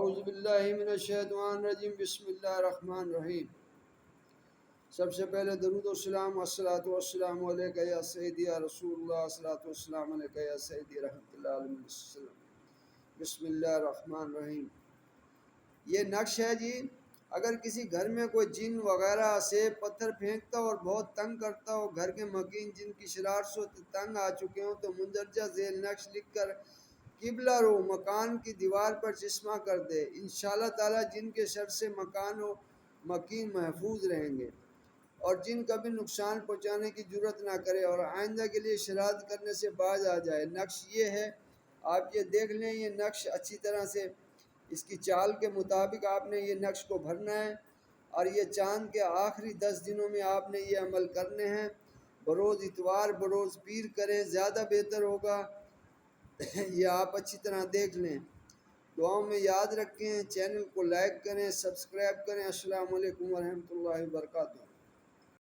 اعوذ باللہ من الشیطان الرجیم بسم اللہ الرحمن الرحیم۔ سب سے پہلے درود و سلام والصلاۃ والسلام علیکہ یا سیدی یا رسول اللہ، الصلاۃ والسلام علیکہ یا سیدی رحمۃ اللہ علیہ وسلم۔ بسم اللہ الرحمن الرحیم۔ یہ نقش ہے جی، اگر کسی گھر میں کوئی جن وغیرہ سے پتھر پھینکتا ہو اور بہت تنگ کرتا ہو، گھر کے مکین جن کی شرارت سے تنگ آ چکے ہوں، تو مندرجہ ذیل نقش لکھ کر قبلہ رو مکان کی دیوار پر چسمہ کر دے۔ انشاءاللہ تعالی جن کے شر سے مکان و مکین محفوظ رہیں گے اور جن کبھی نقصان پہنچانے کی جرت نہ کرے اور آئندہ کے لیے شرارت کرنے سے باز آ جائے۔ نقش یہ ہے، آپ یہ دیکھ لیں، یہ نقش اچھی طرح سے اس کی چال کے مطابق آپ نے یہ نقش کو بھرنا ہے، اور یہ چاند کے آخری 10 دنوں میں آپ نے یہ عمل کرنے ہیں۔ بروز اتوار بروز پیر کریں، زیادہ بہتر ہوگا۔ یہ آپ اچھی طرح دیکھ لیں، دعاؤں میں یاد رکھیں، چینل کو لائک کریں، سبسکرائب کریں۔ السلام علیکم ورحمۃ اللہ وبرکاتہ۔